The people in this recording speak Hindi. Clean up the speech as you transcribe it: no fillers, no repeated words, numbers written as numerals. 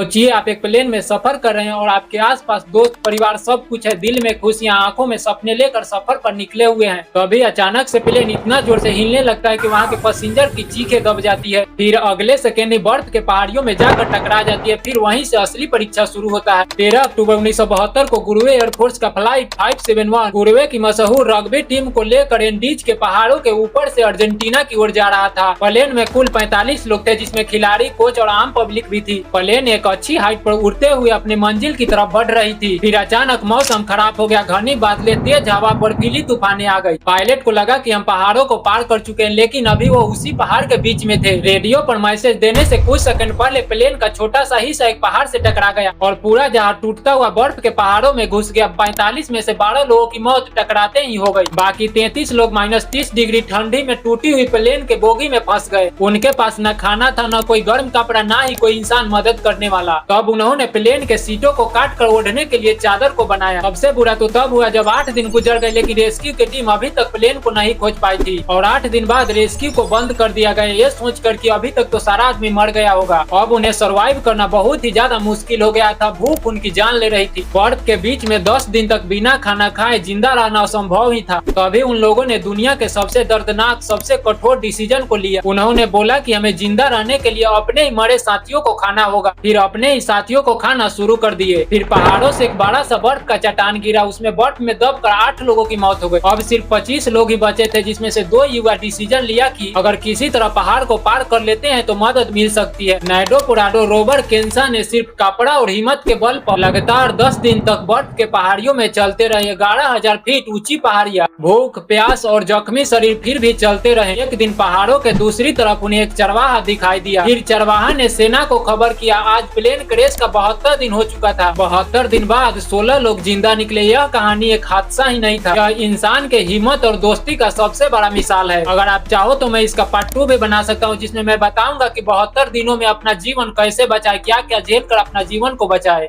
सोचिए आप एक प्लेन में सफर कर रहे हैं और आपके आसपास दोस्त परिवार सब कुछ है, दिल में खुशियां, आंखों में सपने लेकर सफर पर निकले हुए हैं। तभी अचानक से प्लेन इतना जोर से हिलने लगता है कि वहां के पैसेंजर की चीखें दब जाती है। फिर अगले सेकेंड ही बर्फ के पहाड़ियों में जाकर टकरा जाती है। फिर वहीं से असली परीक्षा शुरू होता है। 13 अक्टूबर 1972 को गुरुवे एयरफोर्स का फ्लाइट 571 गुरुवे की मशहूर रग्बी टीम को लेकर एंडीज के पहाड़ों के ऊपर से अर्जेंटीना की ओर जा रहा था। प्लेन में कुल 45 लोग थे, जिसमें खिलाड़ी, कोच और आम पब्लिक भी थी। प्लेन एक अच्छी हाइट पर उड़ते हुए अपनी मंजिल की तरफ बढ़ रही थी। फिर अचानक मौसम खराब हो गया। घनी बादलें, तेज हवा, बर्फीली तूफानें आ गई। पायलट को लगा कि हम पहाड़ों को पार कर चुके हैं, लेकिन अभी वो उसी पहाड़ के बीच में थे। रेडियो पर मैसेज देने से कुछ सेकंड पहले प्लेन का छोटा सा हिस्सा एक पहाड़ से टकरा गया और पूरा जहाज टूटता हुआ बर्फ के पहाड़ों में घुस गया। 45 में से 12 लोगों की मौत टकराते ही हो गई। बाकी 33 लोग -30 डिग्री ठंडी में टूटी हुई प्लेन के बोगी में फंस गए। उनके पास न खाना था, न कोई गर्म कपड़ा, न ही कोई इंसान मदद करने वाला। तब उन्होंने प्लेन के सीटों को काट कर ओढ़ने के लिए चादर को बनाया। सबसे बुरा तो तब हुआ जब 8 दिन गुजर गए, लेकिन रेस्क्यू की टीम अभी तक प्लेन को नहीं खोज पाई थी और 8 दिन बाद रेस्क्यू को बंद कर दिया गया, ये सोचकर कि अभी तक तो सारा आदमी मर गया होगा। अब उन्हें सर्वाइव करना बहुत ही ज्यादा मुश्किल हो गया था। भूख उनकी जान ले रही थी। बर्फ के बीच में 10 दिन तक बिना खाना खाए जिंदा रहना असंभव ही था। तभी उन लोगों ने दुनिया के सबसे दर्दनाक, सबसे कठोर डिसीजन को लिया। उन्होंने बोला कि हमें जिंदा रहने के लिए अपने ही मरे साथियों को खाना होगा। फिर अपने ही साथियों को खाना शुरू कर दिए। फिर पहाड़ों से एक बड़ा सा बर्फ का चट्टान गिरा। उसमें बर्फ में दबकर 8 लोगों की मौत हो गई। अब सिर्फ 25 लोग ही बचे थे, जिसमें से 2 युवा डिसीजन लिया कि अगर किसी तरह पहाड़ को पार कर लेते हैं तो मदद मिल सकती है। नैडो पुराडो रोबर केंसा ने सिर्फ कपड़ा और हिम्मत के बल पर लगातार 10 दिन तक बर्फ के पहाड़ियों में चलते रहे। 11,000 फीट ऊंची पहाड़ियां, भूख, प्यास और जख्मी शरीर फिर भी चलते रहे। एक दिन पहाड़ों के दूसरी तरफ उन्हें एक चरवाहा दिखाई दिया। फिर चरवाहा ने सेना को खबर किया आज प्लेन क्रैश का 72 दिन हो चुका था। 72 दिन बाद 16 लोग जिंदा निकले। यह कहानी एक हादसा ही नहीं था, यह इंसान के हिम्मत और दोस्ती का सबसे बड़ा मिसाल है। अगर आप चाहो तो मैं इसका पार्ट 2 भी बना सकता हूँ, जिसमें मैं बताऊंगा कि 72 दिनों में अपना जीवन कैसे बचाए, क्या क्या झेल कर अपना जीवन को बचाए।